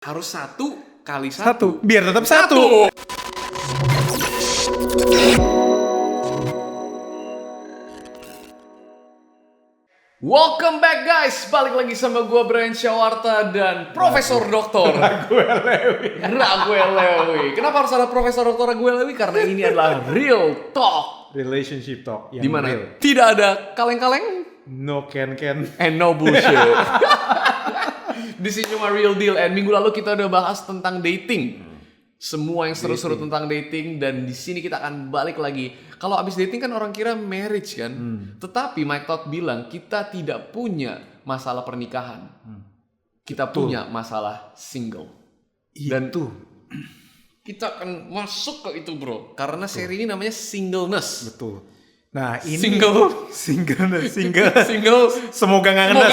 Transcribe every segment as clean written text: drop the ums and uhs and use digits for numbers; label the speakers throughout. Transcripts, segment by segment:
Speaker 1: Harus 1 x 1.
Speaker 2: Biar tetap 1.
Speaker 1: Welcome back guys, balik lagi sama gue Brian Syawarta dan Profesor Doktor Raguel Lewi. Kenapa harus ada Profesor Doktor Raguel Lewi? Karena ini adalah real talk,
Speaker 2: Relationship talk yang
Speaker 1: dimana
Speaker 2: real.
Speaker 1: tidak ada kaleng-kaleng
Speaker 2: No can.
Speaker 1: and no bullshit. Di sini cuma real deal. And minggu lalu kita udah bahas tentang dating. Semua yang seru-seru tentang dating, dan di sini kita akan balik lagi. Kalau abis dating kan orang kira marriage kan. Tetapi Mike Todd bilang kita tidak punya masalah pernikahan. Kita punya masalah single. Dan kita akan masuk ke itu bro. Karena seri ini namanya singleness.
Speaker 2: Betul. Nah ini
Speaker 1: Single.
Speaker 2: single. Semoga nggak ngenes.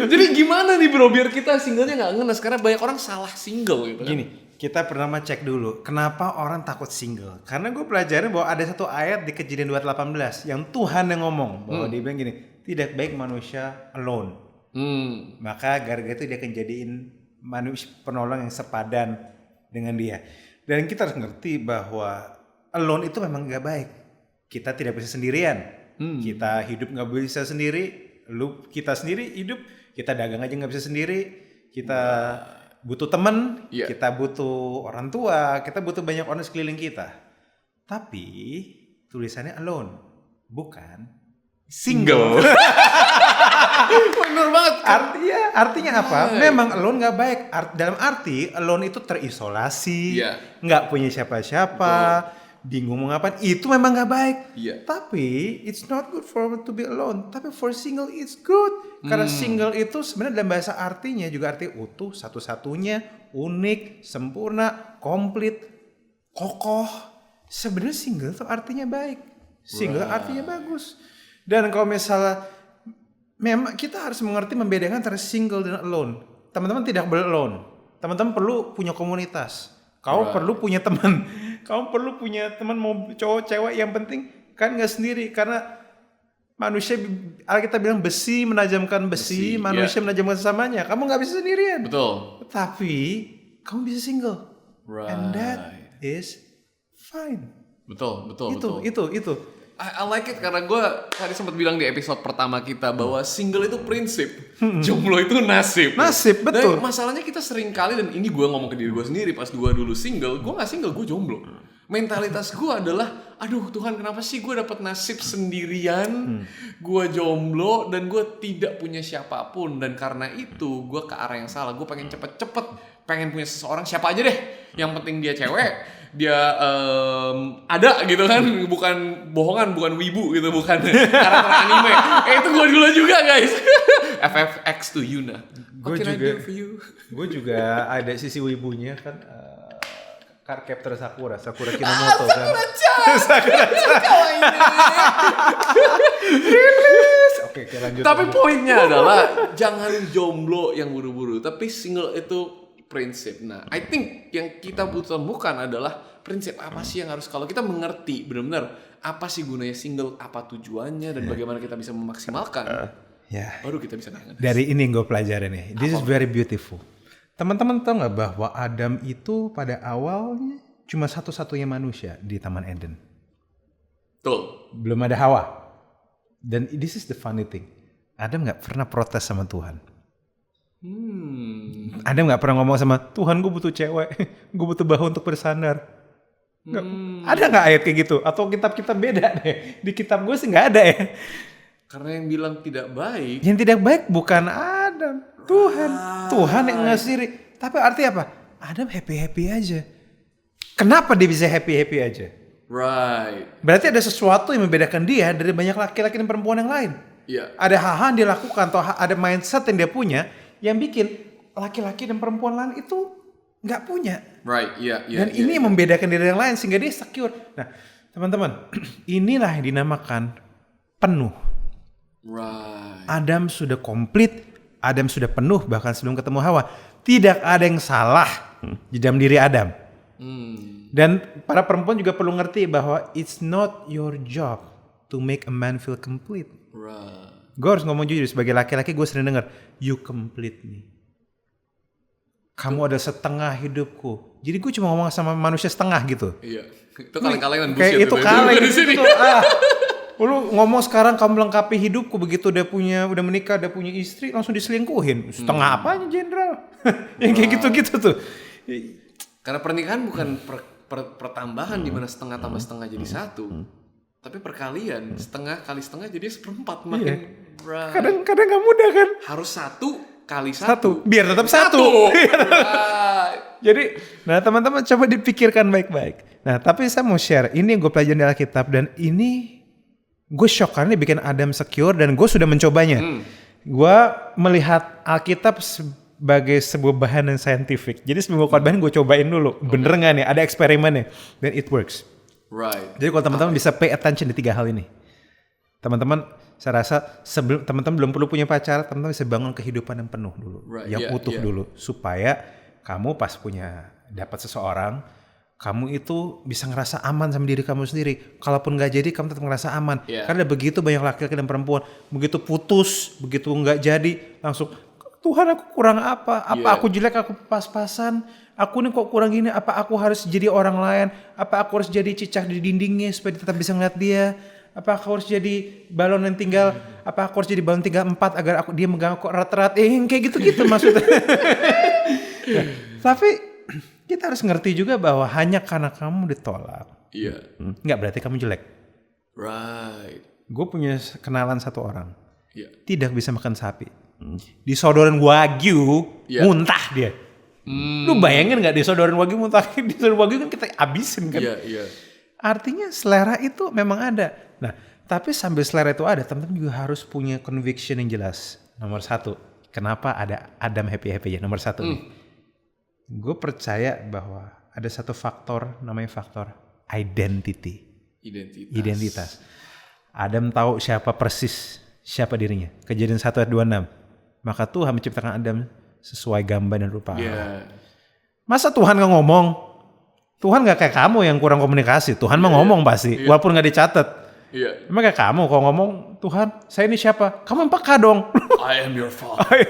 Speaker 1: Jadi gimana nih bro biar kita singlenya nggak ngenes, karena banyak orang salah single gitu kan.
Speaker 2: Gini, kita pertama cek dulu kenapa orang takut single. Karena gue pelajarin bahwa ada satu ayat di Kejadian 2:18 yang Tuhan yang ngomong bahwa dia bilang gini, tidak baik manusia alone. Maka gara-gara itu dia akan jadiin manusia penolong yang sepadan dengan dia. Dan kita harus ngerti bahwa alone itu memang nggak baik. Kita tidak bisa sendirian. Kita hidup nggak bisa sendiri. Kita sendiri hidup. Kita dagang aja nggak bisa sendiri. Kita butuh teman. Kita butuh orang tua. Kita butuh banyak orang sekeliling kita. Tapi tulisannya alone, bukan single.
Speaker 1: Bener banget.
Speaker 2: Artinya apa? Memang alone nggak baik. Dalam arti alone itu terisolasi, nggak punya siapa-siapa. Bingung mau ngapain, itu memang gak baik. Tapi it's not good for to be alone. Tapi for single it's good. Karena single itu sebenarnya dalam bahasa artinya juga arti utuh, satu-satunya, unik, sempurna, komplit, kokoh. Sebenarnya single itu artinya baik. Single artinya bagus. Dan kalau misalnya memang kita harus mengerti membedakan antara single dan alone. Teman-teman tidak boleh alone. Teman-teman perlu punya komunitas. Kau perlu punya teman. Kamu perlu punya teman, mau cowok cewek, yang penting kan nggak sendiri, karena manusia, Alkitab bilang besi menajamkan besi, manusia menajamkan sesamanya. Kamu nggak bisa sendirian.
Speaker 1: Betul.
Speaker 2: Tapi kamu bisa single, and that is fine.
Speaker 1: Betul.
Speaker 2: Itu.
Speaker 1: I like it karena gue tadi sempat bilang di episode pertama kita bahwa single itu prinsip, jomblo itu nasib.
Speaker 2: Nasib, betul.
Speaker 1: Dan masalahnya kita sering kali, dan ini gue ngomong ke diri gue sendiri pas gue dulu single, gue nggak single, gue jomblo. Mentalitas gue adalah, aduh Tuhan kenapa sih gue dapet nasib sendirian, gue jomblo dan gue tidak punya siapapun. Dan karena itu gue ke arah yang salah. Gue pengen cepet-cepet, pengen punya seseorang, siapa aja deh, yang penting dia cewek, dia ada gitu kan, bukan bohongan, bukan wibu gitu, bukan karakter anime. Itu gue dulu juga guys. FFX to Yuna.
Speaker 2: Gue juga ada sisi wibunya kan. Card Captor Sakura Kinomoto kan. Sakura-chan. Rilis. Oke, lanjut.
Speaker 1: Tapi poinnya adalah jangan jomblo yang buru-buru, tapi single itu prinsip. Nah, I think yang kita butuh temukan adalah prinsip apa sih yang harus, kalau kita mengerti benar-benar apa sih gunanya single, apa tujuannya, dan bagaimana kita bisa memaksimalkan. Baru kita bisa kangen.
Speaker 2: Dari ini gue pelajarin nih. This is very beautiful. Teman-teman tahu nggak bahwa Adam itu pada awalnya cuma satu-satunya manusia di Taman Eden.
Speaker 1: Betul.
Speaker 2: Belum ada Hawa. Dan this is the funny thing. Adam nggak pernah protes sama Tuhan. Adam nggak pernah ngomong sama Tuhan, gue butuh cewek, gue butuh bahu untuk bersandar. Ada nggak ayat kayak gitu? Atau kitab-kitab beda deh? Di kitab gue sih nggak ada ya.
Speaker 1: Karena yang bilang tidak baik.
Speaker 2: Yang tidak baik bukan Adam. Tuhan yang ngasih diri. Tapi artinya apa? Adam happy-happy aja. Kenapa dia bisa happy-happy aja? Berarti ada sesuatu yang membedakan dia dari banyak laki-laki dan perempuan yang lain. Ada hal-hal yang dia lakukan atau ada mindset yang dia punya yang bikin laki-laki dan perempuan lain itu nggak punya. Dan ini yang membedakan dia dari yang lain sehingga dia secure. Nah, teman-teman, inilah yang dinamakan penuh. Adam sudah komplit. Adam sudah penuh bahkan sebelum ketemu Hawa. Tidak ada yang salah di dalam diri Adam. Dan para perempuan juga perlu ngerti bahwa it's not your job to make a man feel complete.
Speaker 1: Right.
Speaker 2: Gue harus ngomong jujur, sebagai laki-laki gue sering denger, you complete me. Kamu ada setengah hidupku. Jadi gue cuma ngomong sama manusia setengah gitu.
Speaker 1: Iya. Itu kaleng-kalengan
Speaker 2: kayak itu kaleng di sini. Lu ngomong sekarang kamu melengkapi hidupku, begitu udah menikah, udah punya istri, langsung diselingkuhin. Setengah apanya jenderal? Yang kayak gitu-gitu tuh.
Speaker 1: Karena pernikahan bukan pertambahan di mana setengah tambah setengah jadi satu. Tapi perkalian, setengah kali setengah jadi seperempat. Makin
Speaker 2: kadang gak mudah kan?
Speaker 1: Harus 1 kali 1.
Speaker 2: Biar tetap 1. Jadi, nah teman-teman coba dipikirkan baik-baik. Nah, tapi saya mau share, ini yang gue pelajari di Alkitab, dan ini gue shock karena bikin Adam secure, dan gue sudah mencobanya. Gue melihat Alkitab sebagai sebuah bahan yang saintifik. Jadi sebelum gue khotbahin gue cobain dulu, bener nggak nih? Ada eksperimennya, dan it works.
Speaker 1: Right.
Speaker 2: Jadi kalau teman-teman bisa pay attention di 3 hal ini, teman-teman, saya rasa sebelum teman-teman belum perlu punya pacar, teman-teman bisa bangun kehidupan yang penuh dulu, yang utuh dulu, supaya kamu pas dapat seseorang, kamu itu bisa ngerasa aman sama diri kamu sendiri. Kalaupun nggak jadi, kamu tetap ngerasa aman. Karena begitu banyak laki-laki dan perempuan, begitu putus, begitu nggak jadi, langsung, Tuhan aku kurang apa? Apa aku jelek, aku pas-pasan? Aku nih kok kurang gini? Apa aku harus jadi orang lain? Apa aku harus jadi cicak di dindingnya supaya tetap bisa ngeliat dia? Apa aku harus jadi balon yang tinggal? Apa aku harus jadi balon 3-4 agar dia megang aku erat-erat? Kayak gitu-gitu maksudnya. Tapi kita harus ngerti juga bahwa hanya karena kamu ditolak, nggak berarti kamu jelek.
Speaker 1: Right.
Speaker 2: Gue punya kenalan satu orang, tidak bisa makan sapi. Disodorin wagyu, muntah dia. Lu bayangin nggak disodorin wagyu muntah? Disodorin wagyu kan kita abisin kan. Artinya selera itu memang ada. Nah, tapi sambil selera itu ada, teman-teman juga harus punya conviction yang jelas. Nomor 1, kenapa ada Adam happy-happy ya? Nomor 1 nih. Gue percaya bahwa ada satu faktor, namanya faktor identitas. Adam tahu siapa dirinya. Kejadian 1 ayat 26. Maka Tuhan menciptakan Adam sesuai gambar dan rupa Allah. Masa Tuhan gak ngomong? Tuhan gak kayak kamu yang kurang komunikasi. Tuhan mah ngomong pasti, walaupun gak dicatat. Emang kayak kamu kalau ngomong, Tuhan saya ini siapa? Kamu peka dong.
Speaker 1: I am your father.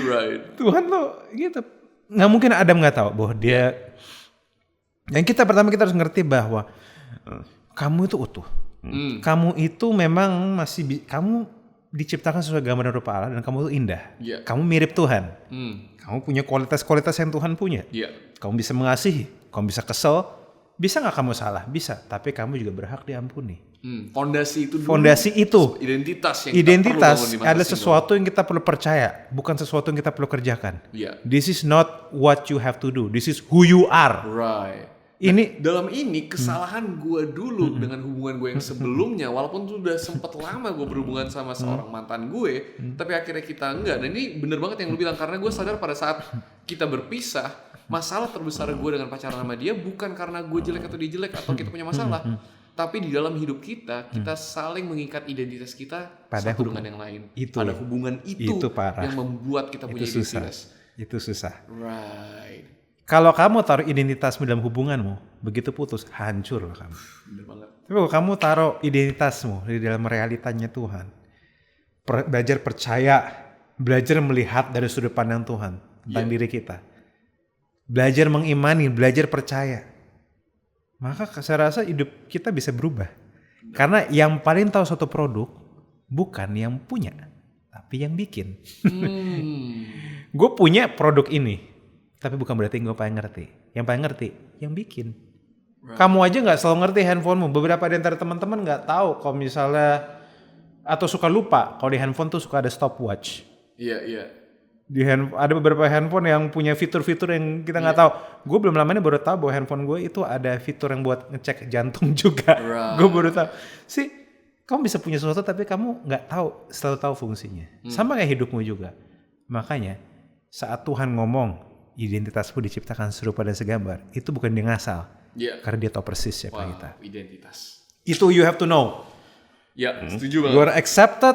Speaker 1: Right.
Speaker 2: Tuhan tuh gitu. Gak mungkin Adam gak tahu bahwa dia. Yang pertama kita harus ngerti bahwa kamu itu utuh. Kamu itu memang kamu diciptakan sesuai gambar dan rupa Allah, dan kamu itu indah. Kamu mirip Tuhan. Kamu punya kualitas-kualitas yang Tuhan punya. Kamu bisa mengasihi, kamu bisa kesel. Bisa gak kamu salah? Bisa. Tapi kamu juga berhak diampuni.
Speaker 1: Fondasi itu dulu.
Speaker 2: Fondasi itu.
Speaker 1: Identitas
Speaker 2: adalah sesuatu yang kita perlu percaya. Bukan sesuatu yang kita perlu kerjakan. This is not what you have to do. This is who you are.
Speaker 1: Right.
Speaker 2: Ini
Speaker 1: dalam ini kesalahan gue dulu dengan hubungan gue yang sebelumnya, walaupun sudah sempat lama gue berhubungan sama seorang mantan gue, tapi akhirnya kita enggak. Dan ini bener banget yang lu bilang, karena gue sadar pada saat kita berpisah, masalah terbesar gue dengan pacaran sama dia bukan karena gue jelek atau dia jelek atau kita punya masalah, tapi di dalam hidup kita saling mengikat identitas kita
Speaker 2: pada
Speaker 1: satu dengan yang lain. Pada hubungan itu yang membuat kita punya identitas.
Speaker 2: Itu susah.
Speaker 1: Right.
Speaker 2: Kalau kamu taruh identitasmu dalam hubunganmu, begitu putus, hancur kamu.
Speaker 1: Bener banget.
Speaker 2: Tapi kalau kamu taruh identitasmu di dalam realitanya Tuhan, belajar percaya, belajar melihat dari sudut pandang Tuhan tentang diri kita, belajar mengimani, belajar percaya, maka saya rasa hidup kita bisa berubah. Karena yang paling tahu suatu produk bukan yang punya, tapi yang bikin. Gue punya produk ini, tapi bukan berarti gue paling ngerti. Yang paling ngerti, yang bikin. Kamu aja gak selalu ngerti handphonemu. Beberapa di antara teman-teman gak tahu kalau misalnya, atau suka lupa kalau di handphone tuh suka ada stopwatch.
Speaker 1: Iya.
Speaker 2: Ada beberapa handphone yang punya fitur-fitur yang kita gak tahu. Gue belum lama ini baru tahu bahwa handphone gue itu ada fitur yang buat ngecek jantung juga. Gue baru tahu. Kamu bisa punya sesuatu tapi kamu gak selalu tahu fungsinya. Sama kayak hidupmu juga. Makanya saat Tuhan ngomong, identitasmu diciptakan serupa dan segambar, itu bukan dia ngasal. Karena dia tahu persis siapa kita.
Speaker 1: Identitas.
Speaker 2: Itu you have to know.
Speaker 1: Setuju banget.
Speaker 2: You are accepted,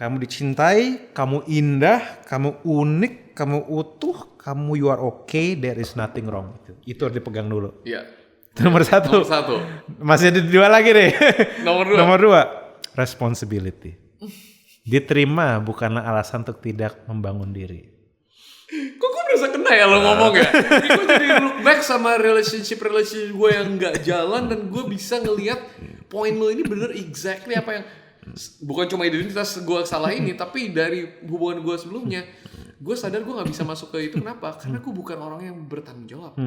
Speaker 2: kamu dicintai, kamu indah, kamu unik, kamu utuh, kamu you are okay, there is nothing wrong. Itu harus dipegang dulu. Itu nomor 1. Masih ada 2 lagi deh. Nomor 2, responsibility. Diterima bukanlah alasan untuk tidak membangun diri.
Speaker 1: Kok gue merasa kena ya lo ngomong ya? Gue jadi look back sama relationship gue yang gak jalan, dan gue bisa ngelihat poin lo ini bener exactly apa yang, bukan cuma identitas gue salah ini, tapi dari hubungan gue sebelumnya, gue sadar gue gak bisa masuk ke itu. Kenapa? Karena gue bukan orang yang bertanggung jawab.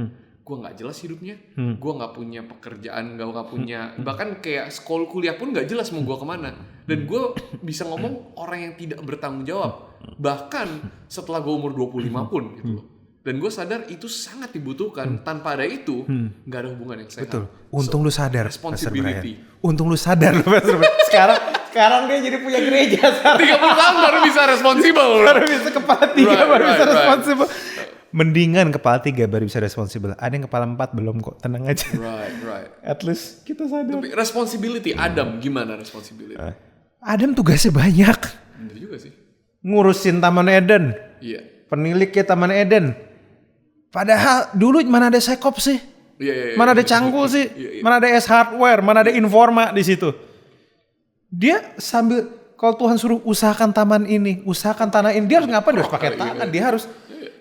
Speaker 1: Gue gak jelas hidupnya, gue gak punya pekerjaan, gue gak punya, bahkan kayak sekolah kuliah pun gak jelas mau gue kemana. Dan gue bisa ngomong orang yang tidak bertanggung jawab, bahkan setelah gue umur 25 pun gitu loh. Dan gue sadar itu sangat dibutuhkan. Tanpa ada itu gak ada hubungan yang sehat.
Speaker 2: Betul. Untung lu sadar,
Speaker 1: responsibility.
Speaker 2: Untung lu sadar lu, Pastor Brian. Sekarang dia jadi punya gereja.
Speaker 1: 30 tahun baru bisa responsibel.
Speaker 2: Baru bisa kepala 3 baru bisa responsibel. Mendingan kepala 3 baru bisa responsibel. Ada yang kepala 4 belum kok, tenang aja.
Speaker 1: Right.
Speaker 2: At least kita sadar.
Speaker 1: Tapi responsibility, Adam gimana responsibility?
Speaker 2: Adam tugasnya banyak.
Speaker 1: Bener juga sih.
Speaker 2: Ngurusin Taman Eden.
Speaker 1: Iya.
Speaker 2: Peniliknya Taman Eden. Padahal dulu mana ada Sekop sih?
Speaker 1: Iya.
Speaker 2: Mana ada Cangkul sih? Iya. Mana ada S Hardware? Mana ada Informa di situ? Dia sambil, kalau Tuhan suruh usahakan taman ini, usahakan tanah ini, dia harus ngapain? Dia harus pakai tangan.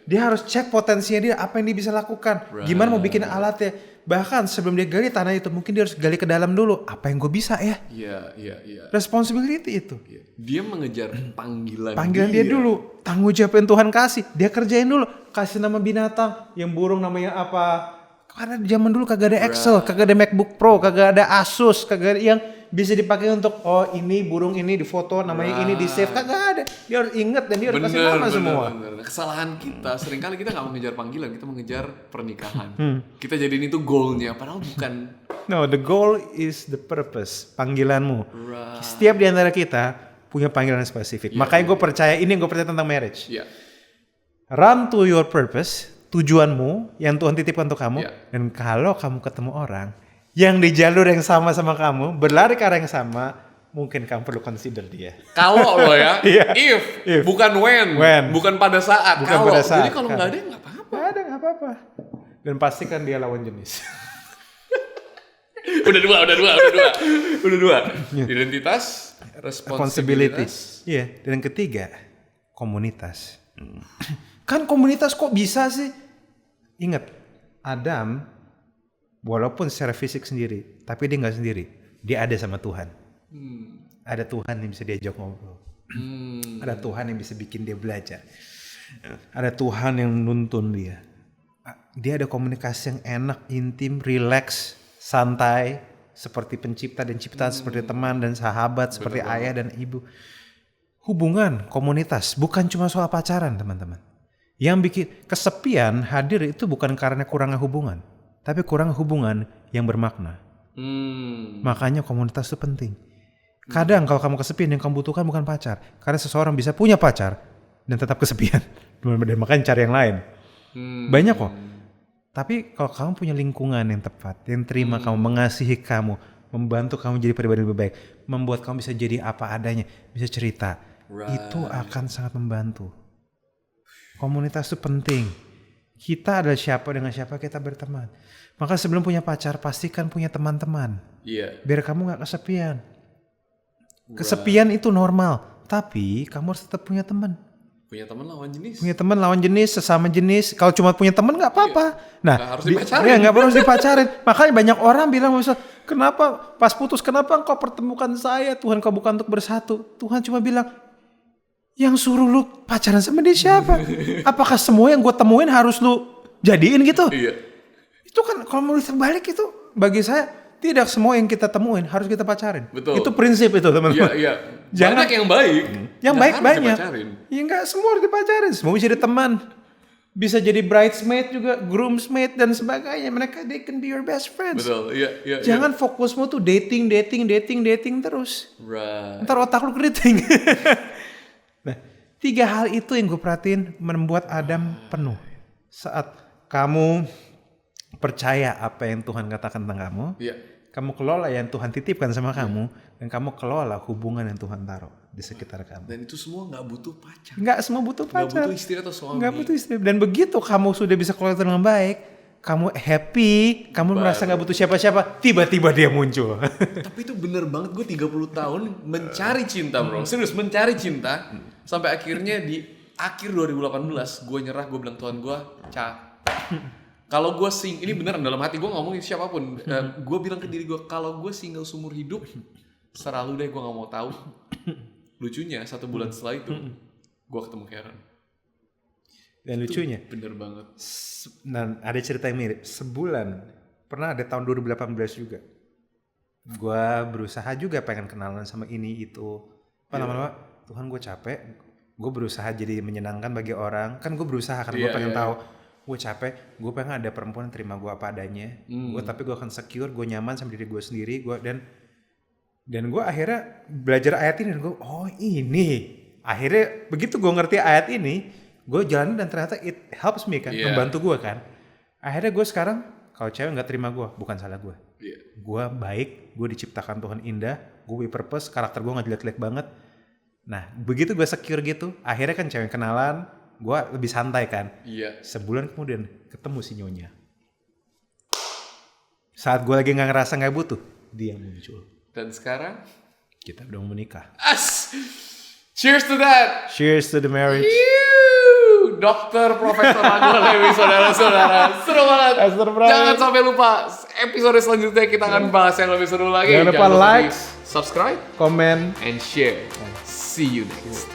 Speaker 2: Dia harus cek potensinya dia, apa yang dia bisa lakukan. Gimana mau bikin alatnya. Bahkan sebelum dia gali tanah itu, mungkin dia harus gali ke dalam dulu. Apa yang gue bisa ya?
Speaker 1: Iya.
Speaker 2: Responsibility itu.
Speaker 1: Iya. Dia mengejar panggilan
Speaker 2: dia dulu. Tanggung jawab yang Tuhan kasih. Dia kerjain dulu. Kasih nama binatang. Yang burung namanya apa. Karena zaman dulu kagak ada Excel. Kagak ada MacBook Pro. Kagak ada Asus. Kagak ada yang bisa dipakai untuk, oh ini burung ini di foto. Namanya ini di save. Kagak ada. Dia harus inget dan dia harus kasih nama semua.
Speaker 1: Bener. Kesalahan kita. Seringkali kita gak mengejar panggilan. Kita mengejar pernikahan. Kita jadiin itu goalnya. Padahal bukan.
Speaker 2: No, the goal is the purpose. Panggilanmu. Setiap di antara kita punya panggilan spesifik. Makanya gue percaya, ini yang gue percaya tentang marriage. Run to your purpose, tujuanmu yang Tuhan titipkan untuk kamu. Dan kalau kamu ketemu orang yang di jalur yang sama kamu, berlari ke arah yang sama, mungkin kamu perlu consider dia.
Speaker 1: Kalau lo ya, if, bukan when, bukan pada saat. Kalau. Jadi kalau nggak ada nggak apa-apa.
Speaker 2: Nggak apa-apa. Dan pastikan dia lawan jenis.
Speaker 1: Udah dua. Identitas, responsibilitas.
Speaker 2: Iya. Dan yang ketiga, komunitas. Kan komunitas kok bisa sih? Ingat, Adam walaupun secara fisik sendiri, tapi dia nggak sendiri. Dia ada sama Tuhan. Ada Tuhan yang bisa diajak ngobrol. Ada Tuhan yang bisa bikin dia belajar. Ada Tuhan yang nuntun dia. Dia ada komunikasi yang enak, intim, relax, santai, seperti pencipta dan ciptaan, seperti teman dan sahabat, seperti ayah dan ibu. Hubungan, komunitas, bukan cuma soal pacaran, teman-teman. Yang bikin kesepian hadir itu bukan karena kurangnya hubungan, tapi kurang hubungan yang bermakna. Makanya komunitas itu penting. Kadang kalau kamu kesepian, yang kamu butuhkan bukan pacar. Karena seseorang bisa punya pacar dan tetap kesepian. Dan makanya cari yang lain. Banyak kok. Tapi kalau kamu punya lingkungan yang tepat, yang terima kamu, mengasihi kamu, membantu kamu jadi pribadi lebih baik, membuat kamu bisa jadi apa adanya, bisa cerita, itu akan sangat membantu. Komunitas itu penting. Kita adalah siapa, dengan siapa kita berteman. Maka sebelum punya pacar, pastikan punya teman-teman. Biar kamu gak kesepian. Kesepian itu normal, tapi kamu harus tetap punya teman.
Speaker 1: Punya teman lawan jenis.
Speaker 2: Punya teman lawan jenis, sesama jenis. Kalau cuma punya teman nggak apa-apa. Nah,
Speaker 1: nggak harus dipacarin.
Speaker 2: Nggak harus dipacarin. Makanya banyak orang bilang, misal, kenapa pas putus, kenapa engkau pertemukan saya? Tuhan, kau bukan untuk bersatu. Tuhan cuma bilang, yang suruh lu pacaran sama dia siapa? Apakah semua yang gue temuin harus lu jadiin gitu? Itu kan kalau mau terbalik itu bagi saya, tidak semua yang kita temuin harus kita pacarin.
Speaker 1: Betul.
Speaker 2: Itu prinsip itu, teman-teman.
Speaker 1: Jangan yang baik.
Speaker 2: Yang baik banyak. Ya enggak semua harus dipacarin. Semua bisa jadi teman. Bisa jadi bridesmaid juga, groomsmaid dan sebagainya. Mereka, they can be your best friends.
Speaker 1: Betul.
Speaker 2: Jangan fokusmu tuh dating terus. Ntar otak lu keriting. Nah, 3 hal itu yang gue perhatiin membuat Adam penuh. Saat kamu percaya apa yang Tuhan katakan tentang kamu, kamu kelola yang Tuhan titipkan sama kamu, dan kamu kelola hubungan yang Tuhan taruh di sekitar kamu.
Speaker 1: Dan itu semua gak butuh pacar.
Speaker 2: Gak semua butuh pacar.
Speaker 1: Gak butuh istri atau suami.
Speaker 2: Gak butuh istri. Dan begitu kamu sudah bisa kelola itu dengan baik, kamu happy, kamu merasa gak butuh siapa-siapa, tiba-tiba dia muncul.
Speaker 1: Tapi itu bener banget, gue 30 tahun mencari cinta bro. Serius, mencari cinta. Sampai akhirnya di akhir 2018 gue nyerah, gue bilang Tuhan gue capek. Kalau gue ini beneran dalam hati gue ngomongin siapapun, gue bilang ke diri gue kalau gue single seumur hidup, selalu deh gue nggak mau tahu. Lucunya 1 bulan setelah itu gue ketemu Karen.
Speaker 2: Dan lucunya,
Speaker 1: bener banget.
Speaker 2: Dan ada cerita yang mirip. Sebulan, pernah ada tahun 2018 juga. Gue berusaha juga pengen kenalan sama ini itu. Lama-lama, Tuhan gue capek. Gue berusaha jadi menyenangkan bagi orang. Kan gue berusaha karena gue pengen tahu. Gue capek, gue pengen ada perempuan yang terima gue apa adanya. Tapi gue akan secure, gue nyaman sama diri gue sendiri. Dan gue akhirnya belajar ayat ini. Dan gue, oh ini. Akhirnya begitu gue ngerti ayat ini, gue jalanin dan ternyata it helps me kan, membantu gue kan. Akhirnya gue sekarang kalau cewek nggak terima gue, bukan salah gue. Gue baik, gue diciptakan Tuhan indah, gue purpose, karakter gue nggak jelek-jelek banget. Nah begitu gue secure gitu, akhirnya kan cewek kenalan, gue lebih santai kan. Sebulan kemudian ketemu si Nyonya. Saat gue lagi nggak ngerasa nggak butuh, dia muncul. Dan
Speaker 1: sekarang
Speaker 2: kita udah mau menikah.
Speaker 1: Cheers to that.
Speaker 2: Cheers to the marriage.
Speaker 1: Dokter Profesor Agol Lewi, saudara-saudara. Seru banget. Jangan sampai lupa episode selanjutnya kita akan bahas yang lebih seru lagi.
Speaker 2: Jangan lupa like,
Speaker 1: subscribe,
Speaker 2: comment,
Speaker 1: and share. See you next.